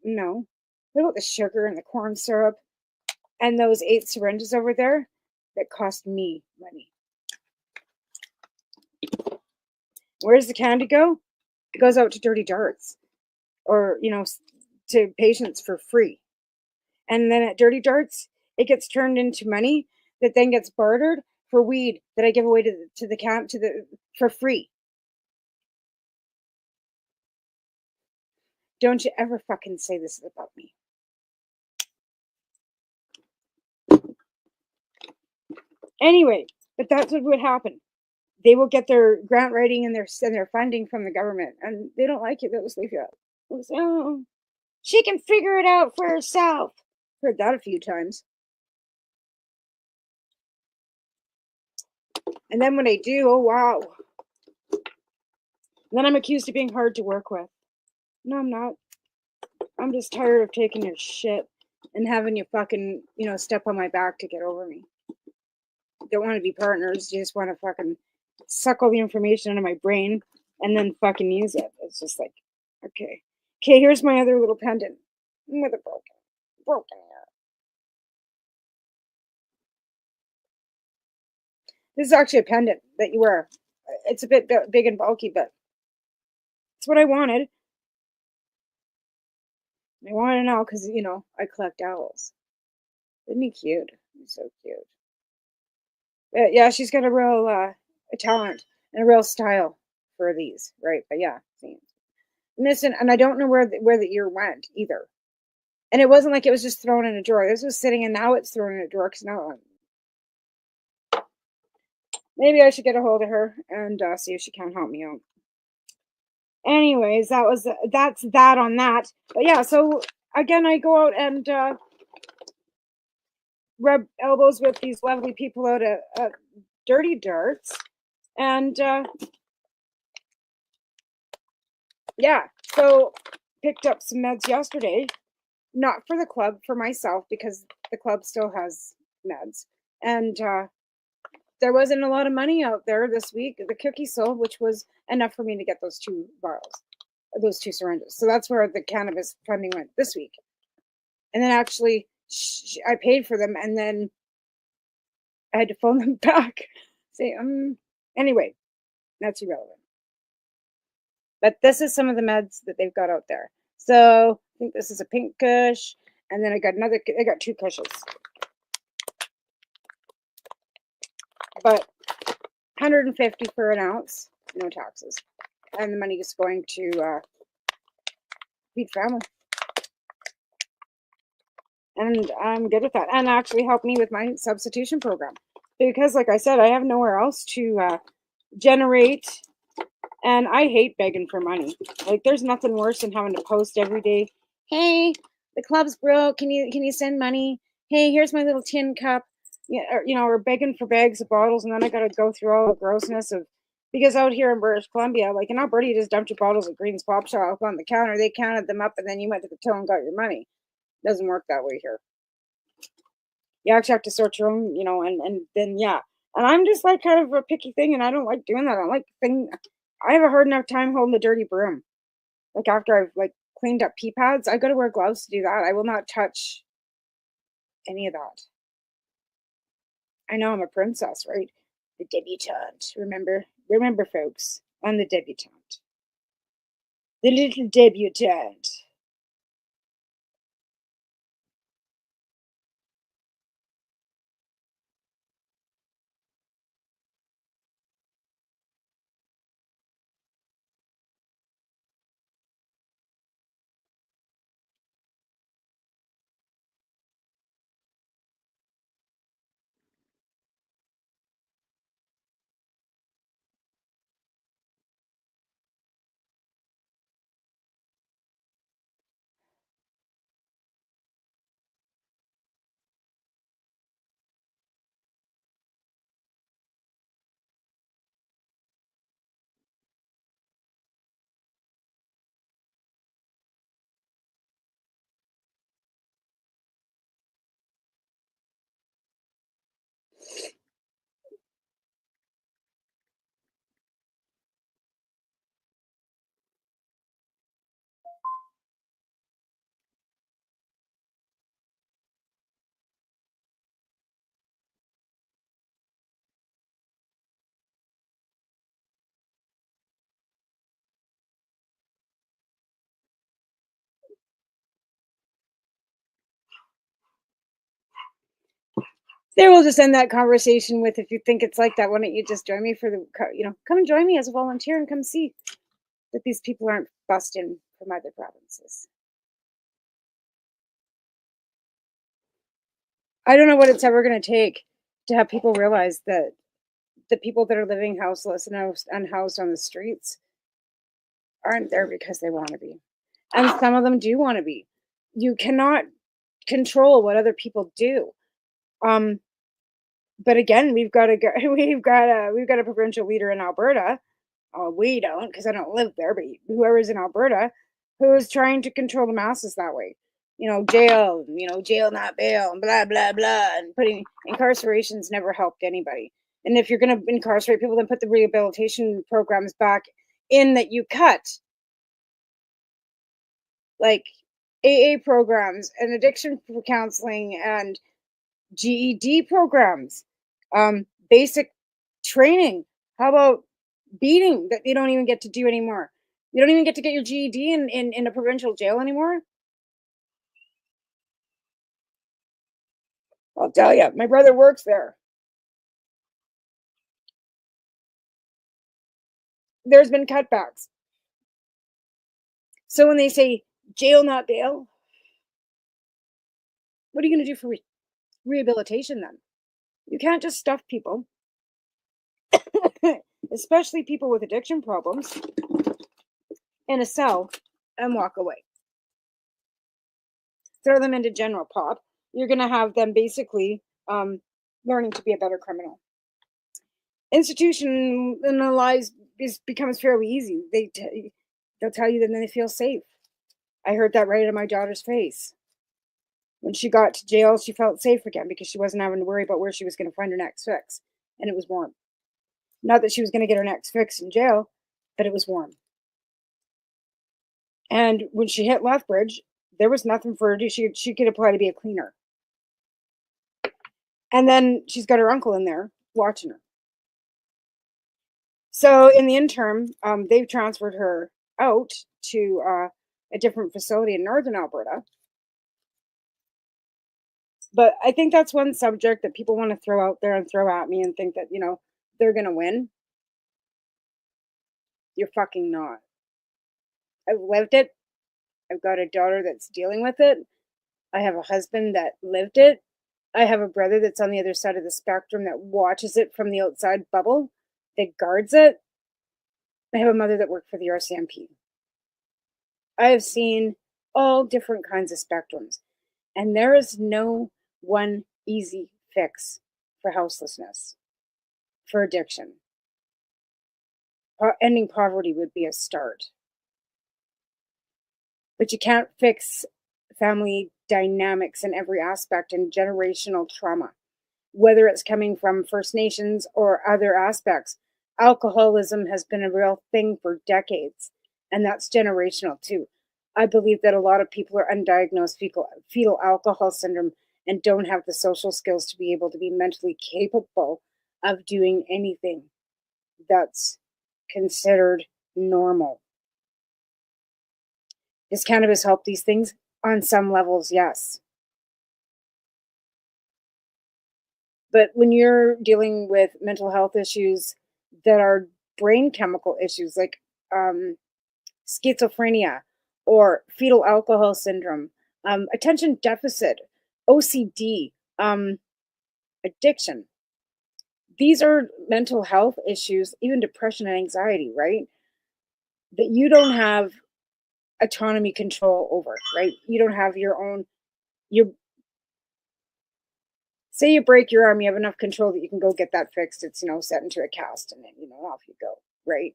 No. What about the sugar and the corn syrup and those 8 syringes over there that cost me money? Where does the candy go? It goes out to Dirty Darts or, to patients for free. And then at Dirty Darts, it gets turned into money that then gets bartered for weed that I give away to the camp for free. Don't you ever fucking say this is about me. Anyway, but that's what would happen. They will get their grant writing and their funding from the government, and they don't like it. They'll just leave you out. They'll say, oh, she can figure it out for herself. Heard that a few times. And then when I do, oh wow. Then I'm accused of being hard to work with. No, I'm not. I'm just tired of taking your shit and having you fucking, step on my back to get over me. Don't want to be partners. You just want to fucking suck all the information out of my brain and then fucking use it. It's just like, okay. Okay, here's my other little pendant with a broken ear. This is actually a pendant that you wear. It's a bit big and bulky, but it's what I wanted. I wanted to know because, I collect owls. Isn't he cute? He's so cute. But yeah, she's got a real a talent and a real style. for these, right? But yeah, missing, and I don't know where the ear went either. And it wasn't like it was just thrown in a drawer. This was sitting, and now it's thrown in a drawer because now maybe I should get a hold of her and see if she can help me out. Anyways, that's that on that. But yeah, so again, I go out and rub elbows with these lovely people out at Dirty Darts, and yeah, so picked up some meds yesterday, not for the club, for myself, because the club still has meds, and there wasn't a lot of money out there this week. The cookie sold, which was enough for me to get those 2 vials, those 2 syringes. So that's where the cannabis funding went this week. And then actually, I paid for them, and then I had to phone them back. Say, anyway, that's irrelevant. But this is some of the meds that they've got out there. So I think this is a pink kush, and then I got 2 kushes. But $150 for an ounce, no taxes. And the money is going to feed family. And I'm good with that. And actually help me with my substitution program. Because like I said, I have nowhere else to generate. And I hate begging for money. Like, there's nothing worse than having to post every day. Hey, the club's broke. Can you send money? Hey, here's my little tin cup. Yeah, or begging for bags of bottles, and then I got to go through all the grossness of, because out here in British Columbia, like in Alberta, you just dumped your bottles of Green's Pop Shop on the counter. They counted them up, and then you went to the till and got your money. Doesn't work that way here. You actually have to sort your own, and then yeah. And I'm just like kind of a picky thing, and I don't like doing that. I have a hard enough time holding the dirty broom. Like after I've like cleaned up pee pads, I got to wear gloves to do that. I will not touch any of that. I know I'm a princess, right? The debutante. Remember, folks, I'm the debutante. The little debutante. There, we'll just end that conversation with, if you think it's like that, why don't you just join me for come and join me as a volunteer and come see that these people aren't busting from other provinces. I don't know what it's ever going to take to have people realize that the people that are living houseless and unhoused on the streets aren't there because they want to be. And some of them do want to be. You cannot control what other people do. But again, we've got a provincial leader in Alberta. We don't, because I don't live there, but whoever's in Alberta, who is trying to control the masses that way. Jail, jail not bail, and blah blah blah, and putting incarceration's never helped anybody. And if you're going to incarcerate people, then put the rehabilitation programs back in that you cut, like AA programs and addiction counseling and GED programs, basic training. How about beating that you don't even get to do anymore? You don't even get to get your GED in a provincial jail anymore. I'll tell you, my brother works there. there's been cutbacks. So when they say jail, not bail, what are you going to do for rehabilitation then? You can't just stuff people, especially people with addiction problems, in a cell and walk away. Throw them into general pop. You're going to have them basically learning to be a better criminal. Institutionalized becomes fairly easy. They'll tell you that then they feel safe. I heard that right in my daughter's face. When she got to jail, she felt safe again because she wasn't having to worry about where she was going to find her next fix. And it was warm. Not that she was going to get her next fix in jail, but it was warm. And when she hit Lethbridge, there was nothing for her to do. She could apply to be a cleaner. And then she's got her uncle in there watching her. So in the interim, they've transferred her out to a different facility in northern Alberta. But I think that's one subject that people want to throw out there and throw at me and think that, they're going to win. You're fucking not. I've lived it. I've got a daughter that's dealing with it. I have a husband that lived it. I have a brother that's on the other side of the spectrum that watches it from the outside bubble, that guards it. I have a mother that worked for the RCMP. I have seen all different kinds of spectrums. And there is no one easy fix for houselessness, for addiction. Ending poverty would be a start. But you can't fix family dynamics in every aspect and generational trauma, whether it's coming from First Nations or other aspects. Alcoholism has been a real thing for decades, and that's generational too. I believe that a lot of people are undiagnosed fetal alcohol syndrome and don't have the social skills to be able to be mentally capable of doing anything that's considered normal. Does cannabis help these things? On some levels, yes. But when you're dealing with mental health issues that are brain chemical issues like schizophrenia or fetal alcohol syndrome, attention deficit, OCD, addiction, these are mental health issues, even depression and anxiety, right? That you don't have autonomy control over, right? You don't have your own, say you break your arm, you have enough control that you can go get that fixed. It's, set into a cast and then, off you go, right?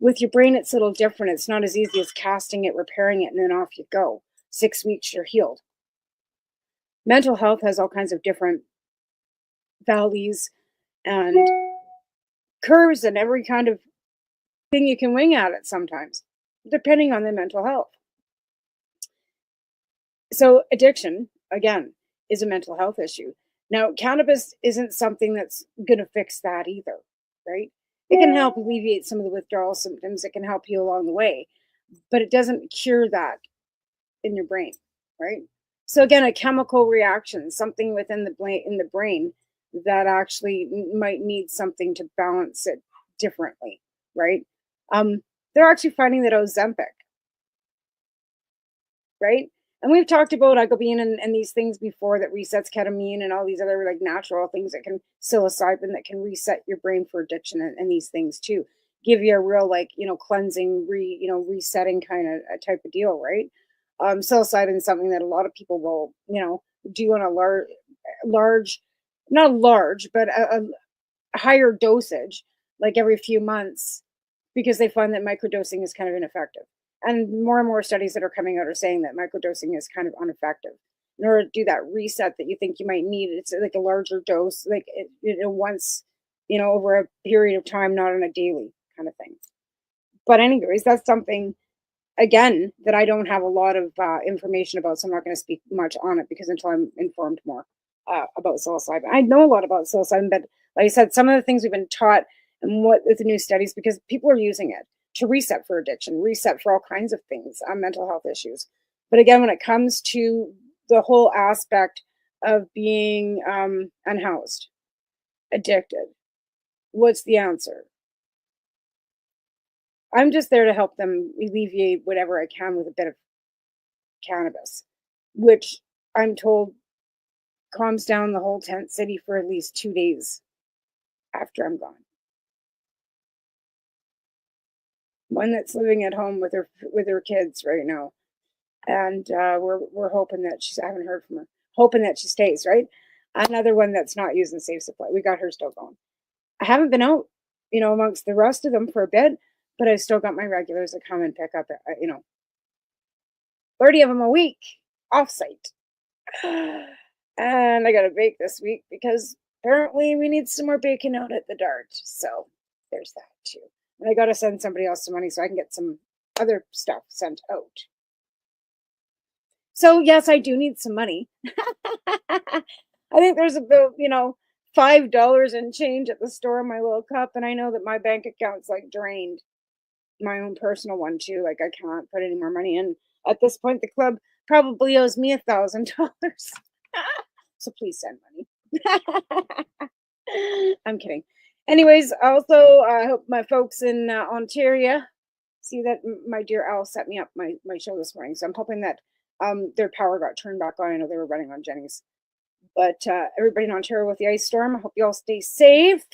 With your brain, it's a little different. It's not as easy as casting it, repairing it, and then off you go. 6 weeks, you're healed. Mental health has all kinds of different valleys and curves and every kind of thing you can wing at it sometimes, depending on the mental health. So addiction, again, is a mental health issue. Now, cannabis isn't something that's going to fix that either, right? It can help alleviate some of the withdrawal symptoms. It can help you along the way, but it doesn't cure that in your brain, right? So again, a chemical reaction, something within the brain that actually might need something to balance it differently, right? They're actually finding that Ozempic, right? And we've talked about icobene and these things before that resets ketamine and all these other like natural things that can psilocybin that can reset your brain for addiction and these things too. Give you a real cleansing, resetting kind of a type of deal, right? Psilocybin is something that a lot of people will, do on a large, not large, but a higher dosage, like every few months, because they find that microdosing is kind of ineffective. And more studies that are coming out are saying that microdosing is kind of ineffective. In order to do that reset that you think you might need, it's like a larger dose, like once, over a period of time, not on a daily kind of thing. But anyways, that's something, again, that I don't have a lot of information about, so I'm not going to speak much on it because until I'm informed more about psilocybin. I know a lot about psilocybin, but like I said, some of the things we've been taught and what with the new studies, because people are using it to reset for addiction, reset for all kinds of things, mental health issues. But again, when it comes to the whole aspect of being unhoused, addicted, what's the answer? I'm just there to help them alleviate whatever I can with a bit of cannabis, which I'm told calms down the whole tent city for at least 2 days after I'm gone. One that's living at home with her kids right now, and we're hoping that I haven't heard from her, hoping that she stays. Right, another one that's not using Safe Supply. We got her still going. I haven't been out, amongst the rest of them for a bit, but I still got my regulars that come and pick up, 30 of them a week off site. And I got to bake this week because apparently we need some more baking out at the Dart. So there's that too. And I got to send somebody else some money so I can get some other stuff sent out. So yes, I do need some money. I think there's about, $5 and change at the store in my little cup. And I know that my bank account's like drained. My own personal one too. Like I can't put any more money in. At this point, the club probably owes me $1,000. So please send money. I'm kidding. Anyways, also, I hope my folks in Ontario see that my dear Al set me up my show this morning. So I'm hoping that their power got turned back on. I know they were running on Jenny's. But everybody in Ontario with the ice storm, I hope you all stay safe.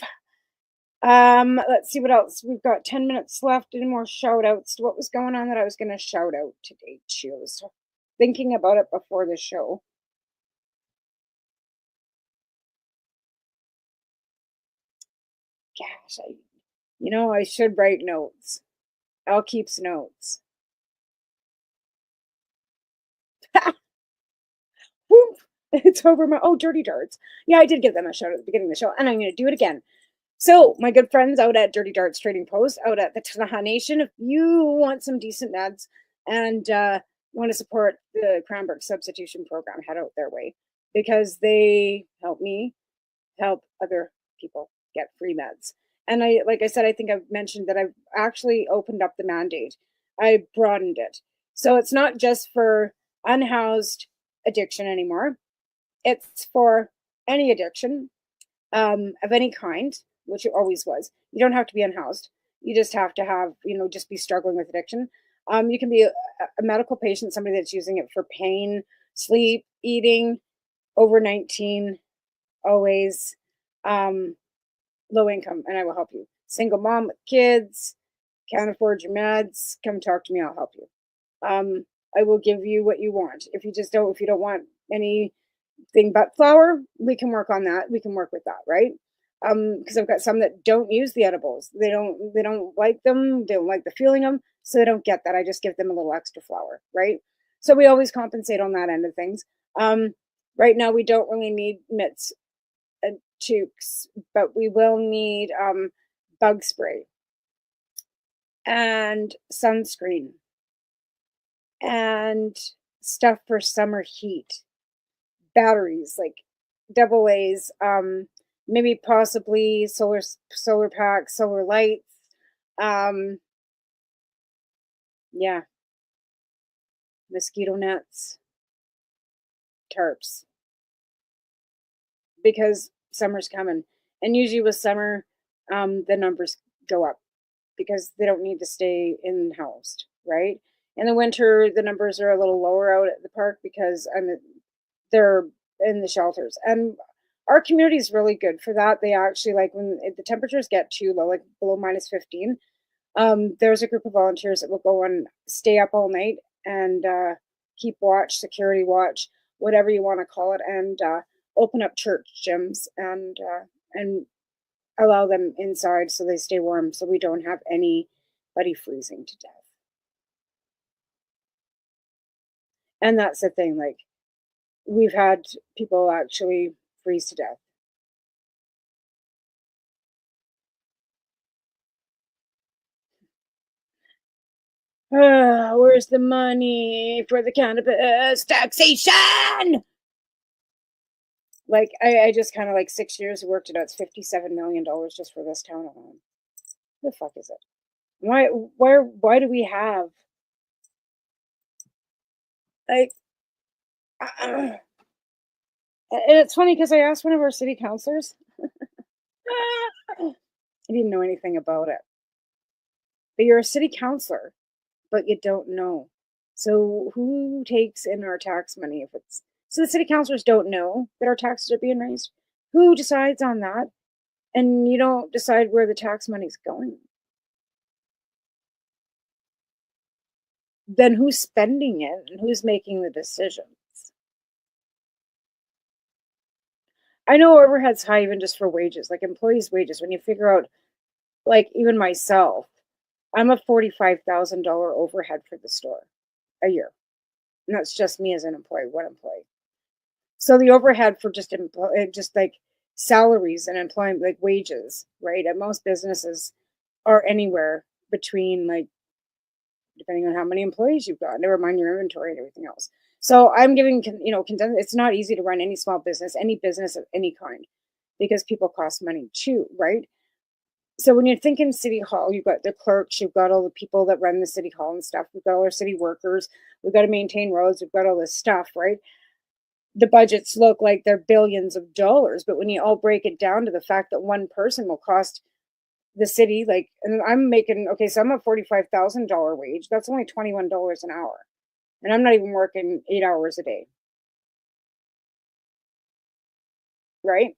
Let's see what else. We've got 10 minutes left. Any more shout outs to what was going on that I was going to shout out today too. I was thinking about it before the show. Gosh, I should write notes. Al keeps notes. Whoop! It's over my Dirty Darts. Yeah, I did give them a shout out at the beginning of the show, and I'm going to do it again. So, my good friends out at Dirty Darts Trading Post, out at the Taha Nation, if you want some decent meds and want to support the Cranbrook Substitution Program, head out their way because they help me help other people get free meds. And like I said, I think I've mentioned that I've actually opened up the mandate. I broadened it. So it's not just for unhoused addiction anymore. It's for any addiction of any kind, which it always was. You don't have to be unhoused. You just have to have, just be struggling with addiction. You can be a medical patient, somebody that's using it for pain, sleep, eating, over 19, always, low income, and I will help you. Single mom with kids, can't afford your meds, come talk to me, I'll help you. I will give you what you want. If you don't want anything but flour, we can work on that. We can work with that, right? Because I've got some that don't use the edibles. They don't like them. They don't like the feeling of them, so they don't get that. I just give them a little extra flour, right? So we always compensate on that end of things. Right now, we don't really need mitts and toques, but we will need bug spray and sunscreen and stuff for summer heat, batteries like double A's, maybe possibly solar packs, solar lights, yeah, mosquito nets, tarps, because summer's coming, and usually with summer the numbers go up because they don't need to stay in-housed, right? In the winter the numbers are a little lower out at the park because they're in the shelters, and our community is really good for that. They actually, like, when the temperatures get too low, like below -15, there's a group of volunteers that will go and stay up all night and keep watch, security watch, whatever you want to call it, and open up church gyms and allow them inside so they stay warm, so we don't have anybody freezing to death. And that's the thing, like, we've had people actually freeze to death. Where's the money for the cannabis taxation? Like, I just kind of, like, 6 years worked it out. It's $57 million just for this town alone. The fuck is it? Why do we have, like, and it's funny because I asked one of our city councilors. He didn't know anything about it. But you're a city councillor, but you don't know. So who takes in our tax money if it's so the city councillors don't know that our taxes are being raised? Who decides on that? And you don't decide where the tax money's going. Then who's spending it and who's making the decisions? I know overhead's high even just for wages, like employees' wages. When you figure out, like even myself, I'm a $45,000 overhead for the store a year. And that's just me as an employee, one employee. So the overhead for just like salaries and employment, like wages, right? At most businesses are anywhere between, like, depending on how many employees you've got, never mind your inventory and everything else. So I'm giving, it's not easy to run any small business, any business of any kind, because people cost money too, right? So when you're thinking city hall, you've got the clerks, you've got all the people that run the city hall and stuff. We've got all our city workers. We've got to maintain roads. We've got all this stuff, right? The budgets look like they're billions of dollars, but when you all break it down to the fact that one person will cost the city, like, and I'm making, okay, so I'm a $45,000 wage. That's only $21 an hour. And I'm not even working 8 hours a day. Right?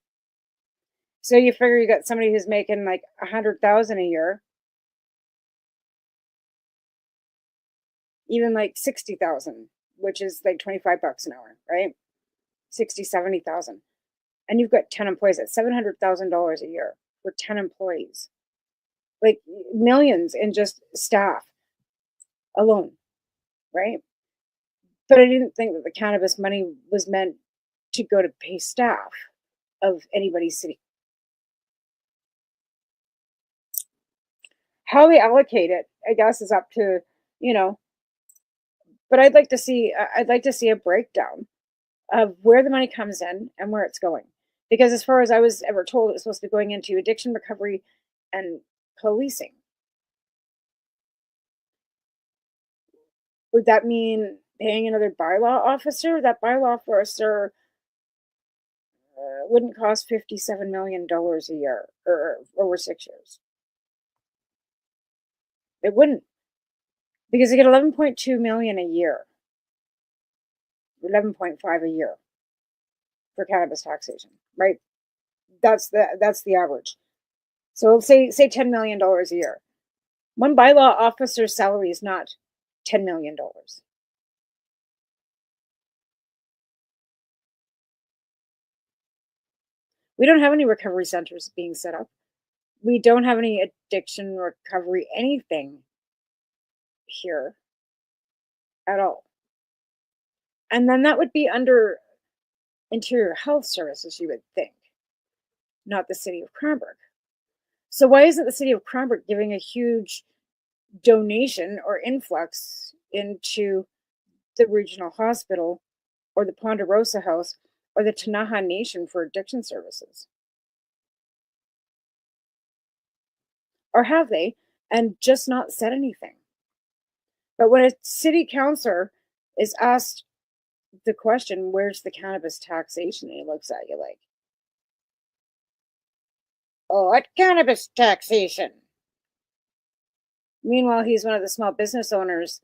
So you figure you got somebody who's making like 100,000 a year, even like 60,000, which is like 25 bucks an hour, right? 60, 70,000. And you've got 10 employees at $700,000 a year for 10 employees. Like millions in just staff alone, right? But I didn't think that the cannabis money was meant to go to pay staff of anybody's city. How they allocate it, I guess, is up to, but I'd like to see a breakdown of where the money comes in and where it's going. Because as far as I was ever told, it was supposed to be going into addiction recovery and policing. Would that mean paying another bylaw officer? That bylaw officer wouldn't cost $57 million a year or over 6 years. It wouldn't, because they get 11.2 million a year, 11.5 a year for cannabis taxation, right? That's the average. So say $10 million a year. One bylaw officer's salary is not $10 million. We don't have any recovery centers being set up. We don't have any addiction recovery anything here at all. And then that would be under Interior Health Services, you would think, not the city of Cranbrook. So why isn't the city of Cranbrook giving a huge donation or influx into the regional hospital or the Ponderosa House or the Tanaha Nation for addiction services? Or have they, and just not said anything? But when a city councillor is asked the question, where's the cannabis taxation? And he looks at you like, oh, what cannabis taxation? Meanwhile, he's one of the small business owners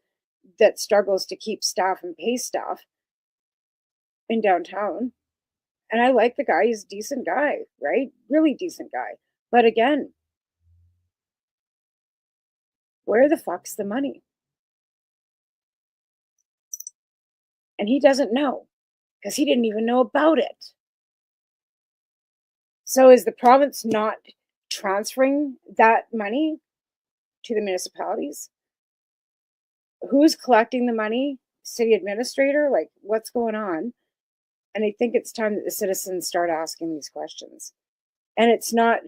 that struggles to keep staff and pay staff in downtown. And I like the guy. He's a decent guy, right? Really decent guy. But again, where the fuck's the money? And he doesn't know, because he didn't even know about it. So is the province not transferring that money to the municipalities? Who's collecting the money? City administrator? Like, what's going on? And I think it's time that the citizens start asking these questions. And it's not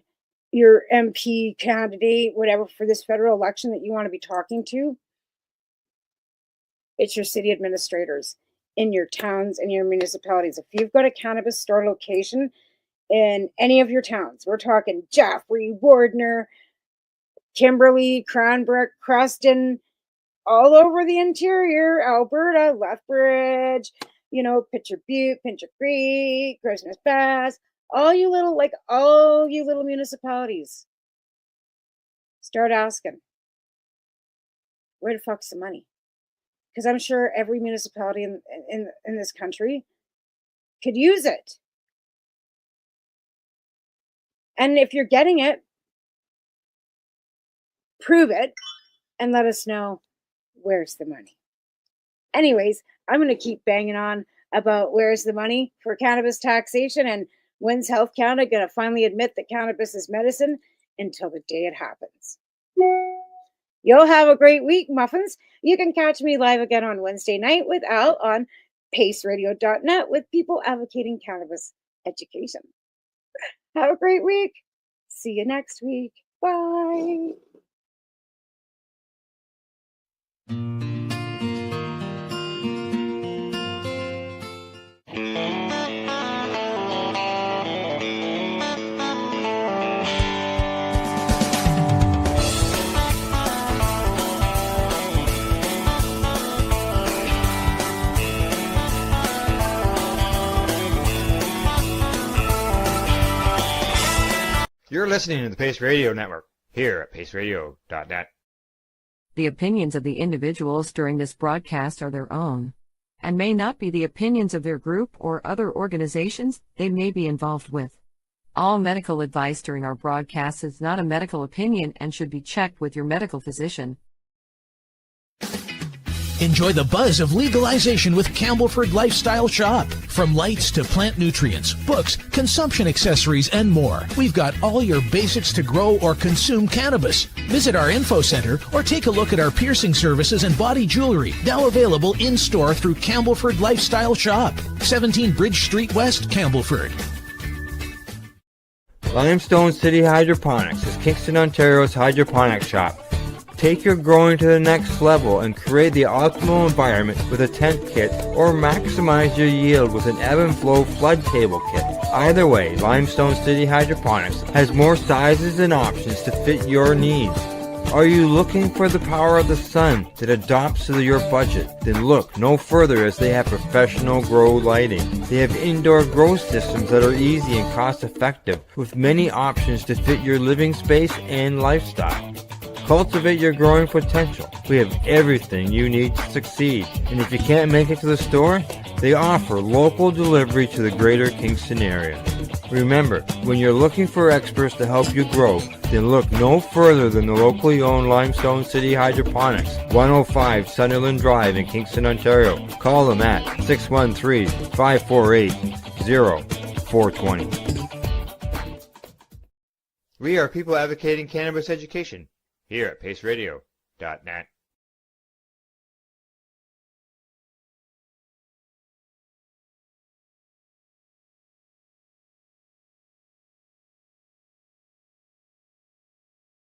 your MP candidate, whatever, for this federal election that you want to be talking to. It's your city administrators in your towns and your municipalities. If you've got a cannabis store location in any of your towns, we're talking Jaffrey, Wardner, Kimberley, Cranbrook, Creston, all over the interior, Alberta, Lethbridge, Pitcher Butte, Pincher Creek, Christmas Pass, all you little municipalities. Start asking. where the fuck's the money? Because I'm sure every municipality in this country could use it. And if you're getting it, prove it and let us know where's the money. Anyways, I'm going to keep banging on about where's the money for cannabis taxation and when's Health Canada going to finally admit that cannabis is medicine until the day it happens. You'll have a great week, muffins. You can catch me live again on Wednesday night with Al on paceradio.net with people advocating cannabis education. Have a great week. See you next week. Bye. You're listening to the Pace Radio Network, here at paceradio.net. The opinions of the individuals during this broadcast are their own, and may not be the opinions of their group or other organizations they may be involved with. All medical advice during our broadcast is not a medical opinion and should be checked with your medical physician. Enjoy the buzz of legalization with Campbellford Lifestyle Shop. From lights to plant nutrients, books, consumption accessories, and more, we've got all your basics to grow or consume cannabis. Visit our info center or take a look at our piercing services and body jewelry, now available in-store through Campbellford Lifestyle Shop, 17 Bridge Street West, Campbellford. Limestone City Hydroponics is Kingston, Ontario's hydroponics shop. Take your growing to the next level and create the optimal environment with a tent kit or maximize your yield with an ebb and flow flood table kit. Either way, Limestone City Hydroponics has more sizes and options to fit your needs. Are you looking for the power of the sun that adapts to your budget? Then look no further, as they have professional grow lighting. They have indoor grow systems that are easy and cost effective with many options to fit your living space and lifestyle. Cultivate your growing potential. We have everything you need to succeed. And if you can't make it to the store, they offer local delivery to the greater Kingston area. Remember, when you're looking for experts to help you grow, then look no further than the locally owned Limestone City Hydroponics, 105 Sunderland Drive in Kingston, Ontario. Call them at 613-548-0420. We are people advocating cannabis education, here at paceradio.net.